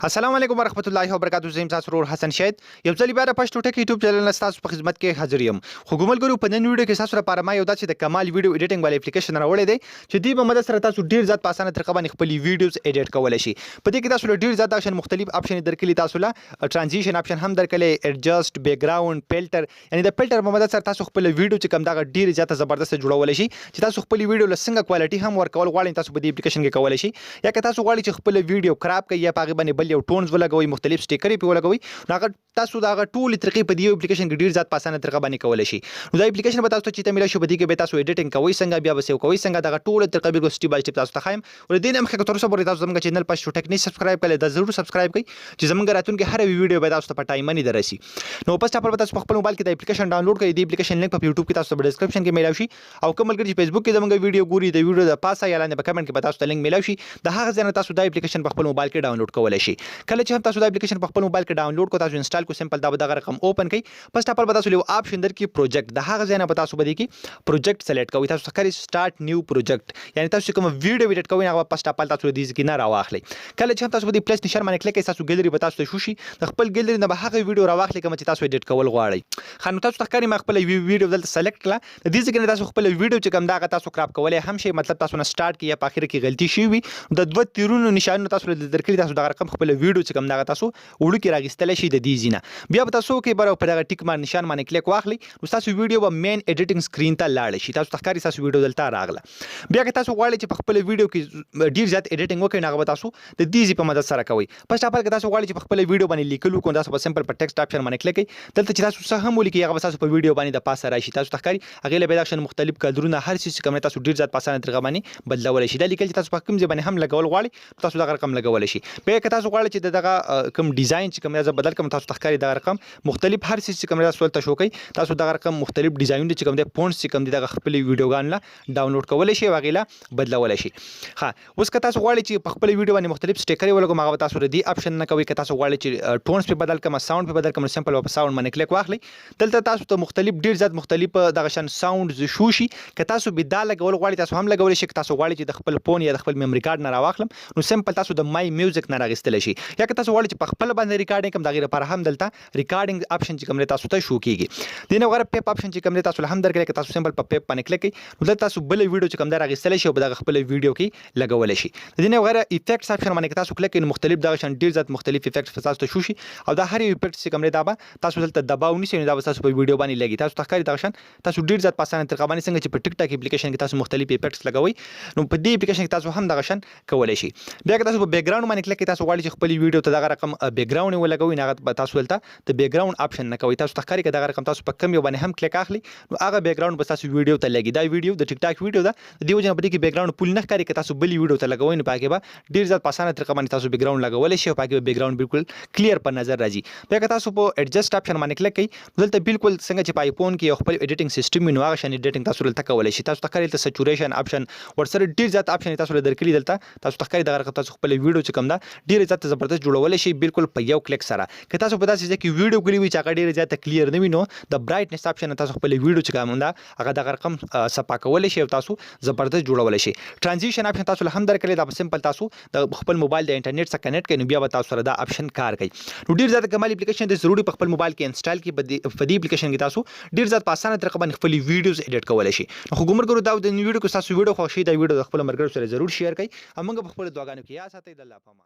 السلام علیکم ورحمت الله وبرکاتہ. زم تاسو ورور حسن شید یو ځل بیا د پښتو ټکی یوټیوب چینل تاسو په خدمت کې حاضر یم. خو ګوملګرو په نن ویډیو کې تاسو لپاره ما یو داسې د کمال ویډیو ایډیټینګ ولې اپلیکیشن راوړی دی چې دی په مدد سره تاسو ډیر زیات په اسانه طریقه باندې خپل ویډیوز ایډیټ کولای شي. په دې کې تاسو له ډیر زیات آپشن مختلف آپشن درکلي، تاسو له ترانزیشن آپشن هم درکلي، ایڈجسټ، بیک گراوند، فلټر، یعنی د فلټر په مدد سره تاسو خپل ویډیو چې کوم دا ډیر زیات زبردست جوړولای شي چې تاسو خپل ویډیو له څنګه کوالټي هم ورکول غواړئ تاسو په دې اپلیکیشن کې کولای شي. یا که تاسو غواړئ چې خپل ویډیو خراب کړئ یا پاغه باندې بل یو ټونز ولګوي، مختلف سټیکرې په ولګوي، نو تاسو دا ټول طریقې په دې اپلیکیشن کې ډیر زیات په اسانه طریقه باندې کولای شي. نو دا اپلیکیشن به تاسو ته چې تمه شي په دې کې به تاسو ایډیټینګ کوئ څنګه، بیا به سیو کوئ څنګه، دا ټول طریقې به سټیپ بای سټیپ تاسو ته خایم. ول دې نه مخکې تر اوسه پورې تاسو زموږ چینل پښتو ټک نه سبسکرایب کړئ، دا ضرور سبسکرایب کړئ چې زموږ راتلونکي هر ویډیو به تاسو ته په ټایم باندې درسي. نو پس تاسو په خپل موبایل کې د اپلیکیشن ډاونلوډ کړئ. د اپلیکیشن لینک په یوټیوب کې تاسو په ډسکرپشن کې میلاوي شي، او کوم ملګری چې فیسبوک کې زموږ ویډیو ګوري د ویډیو د پاسه یا لاندې په کمنټ کې به تاسو ته لینک میلاوي شي. د هغه ځای نه تاسو د اپلیکیشن په خپل موبایل کې ډاونلوډ کولای شي. کله چې هم تاسو د اپلیکیشن په خپل موبایل کې ډاونلوډ کو، تاسو انسټال کو، سمپل دا به دغه رقم اوپن کړئ. پس تاسو په تاسو له آپشن درکې پروجیکټ، د هغه ځای نه به تاسو بده کې پروجیکټ سلیکټ کوئ. تاسو ښکاري سٹارټ نیو پروجیکټ، یعنی تاسو کوم ویډیو ایډیټ کوئ هغه پس تاسو د دې ځکه نه راواخلئ. کله چې هم تاسو په پلس نشان باندې کلیک کړئ، تاسو ګیلری به تاسو ته شو شي، د خپل ګیلری نه به هغه ویډیو راواخلئ کوم چې تاسو ایډیټ کول غواړئ. خو تاسو ښکاري ما خپل ویډیو دلته سلیکټ کړه، د دې ځکه نه تاسو خپل ویډیو چې کوم دا تاسو کراپ کولای هم شي، مطلب تاسو نه سٹارټ کې یا په اخر کې غلطي شي وي، د دوه تیرونو نشانونه تاسو درکړي، تاسو د رقم خپل ویډیو چې کوم دا تاسو وړو کې راغستل شي د دې زینه. بیا به تاسو کې بر په دغه ټیک مار نشان باندې کلیک واخلئ، نو تاسو ویډیو به مین ایډیټینګ سکرین ته لاړ شي. تاسو ښکاري تاسو ویډیو دلته راغله. بیا که تاسو غواړئ چې په خپل ویډیو کې ډیر زیات ایډیټینګ وکړئ، نو هغه تاسو د دې په مدد سره کوئ. پس تاسو که تاسو غواړئ چې په خپل ویډیو باندې لیکلو کو، تاسو په سمپل په ټیکسټ آپشن باندې کلیک کړئ. دلته چې تاسو څه هم ولیکئ هغه تاسو په ویډیو باندې د پاسه راشي. تاسو ښکاري هغه له آپشن مختلف کلرونه هر څه کوم تاسو ډیر زیات په اسانه طریقه باندې بدلول شي. دا لیکل چې تاسو په کوم ځای باندې هم لګول غواړئ تاسو دغه رقم لګول شي. بیا که تاسو غواړئ چې دغه کوم ډیزاین چې کوم ځای بدل کوم، تاسو ښکاري دغه رقم مختلف هر څه کوم تاسو ته شو کوي، تاسو دغه رقم مختلف ډیزاین چې کوم د فونټس چې کوم دغه خپل ویډیوګان لا ډاونلوډ کولای شي، وغیلا بدلول شي. ها اوس که تاسو غواړئ چې په خپل ویډیو باندې مختلف سټیکرې ولګوم، هغه تاسو ردی آپشن نه کوي. که تاسو غواړئ چې ټونز په بدل کوم، ساوند په بدل کوم، سمپل په ساوند باندې کلیک واخلئ. دلته تاسو ته مختلف ډیر زیات مختلف دغه شان ساوند شو شي. که تاسو به دا لګول غواړئ تاسو هم لګول شي. که تاسو غواړئ چې د خپل فون یا د خپل میموري کارت نه راواخلم، نو سمپل تاسو د مای میوزیک نه راغستل شي. یا که تاسو غواړئ چې په خپل باندې ریکارډینګ کوم، دغه لپاره هم دلته ریکارډینګ آپشن چې کوم تاسو ته شو کیږي. دینه وغیرہ پیپ آپشن چې کوم تاسو هم درکړئ. که تاسو سمپل په پیپ باندې کلیک کړئ، نو دلته تاسو بل ویډیو چې کوم دا راغستل شي او په خپل ویډیو کې لګول شي. دینه وغیرہ افیکټس آپشن باندې تاسو کلیک کړئ، مختلف دغه شان ډیر زیات مختلف افیکټس تاسو ته شو شي، او دا هر افیکټ چې کوم دا به تاسو دلته دباو نشئ، دا تاسو په ویډیو باندې لګي. تاسو ښکاري دغه شان تاسو ډیر زیات په اسانه طریقه باندې څنګه چې په ټیک ټاک اپلیکیشن کې تاسو مختلف افیکټس لګوي، نو په دې اپلیکیشن کې تاسو هم دغه شان کولای شي. بیا که تاسو په بیک گراوند باندې کلیک کړئ، تاسو غواړئ چې خپل ویډیو ته دغه رقم بیک گراوند ولګوي، نه هغه تاسو دلته د بیک گراوند آپشن نه کوي. تاسو ښکاري چې دغه رقم تاسو په کم یو باندې هم کلیک اخلي، نو هغه بیک گراوند به تاسو ویډیو ته لګي. دا ویډیو د ټیک ټاک ویډیو ده، د دې وجه نه پدې کې بیک گراوند پول نه ښکاري. که تاسو بل ویډیو ته لګوي، نو پاکه به ډیر زیات په اسانه طریقه باندې تاسو بیک گراوند لګولای شي، او پاکه بیک گراوند بالکل کلیر په نظر راځي. بیا که تاسو په ایڈجسټ آپشن باندې کلیک کړئ، دلته بالکل څنګه چې په آیفون کې یو خپل ایډیټینګ سیستم وي، نو هغه شان ایډیټینګ تاسو دلته کولای شي. تاسو ښکاري ته سچوریشن آپشن ورسره ډیر زیات آپشن تاسو درکړي. دلته تاسو ښکاري دغه تاسو خپل ویډیو چې کوم دا ډیر زیات زبردست جوړول شي بالکل په یو کلیک سره. که تاسو په داسې ځای کې ویډیو کلی وي چې هغه ډیر زیات کلیر نه وي، نو د برایټنس آپشن تاسو خپل ویډیو چې کوم دا هغه دغه رقم صفا کولای شي او تاسو زبردست جوړول شي. ترانزیشن آپشن تاسو هم درکړي، دا سمپل تاسو د خپل موبایل د انټرنیټ سره کنیکټ کړئ، نو بیا به تاسو سره دا آپشن کار کوي. نو ډیر زیات کمال اپلیکیشن د ضروري په خپل موبایل کې انسټال کړئ. په دې اپلیکیشن کې تاسو ډیر زیات په اسانه طریقه باندې خپل ویډیوز ایډیټ کولای شي. نو خو ګمرګرو دا د ویډیو کو تاسو ویډیو خوښي دا ویډیو د خپل مرګرو سره ضرور شیر کړئ. همغه په خپل دعاګانو کې یا ساتئ. د الله په امان.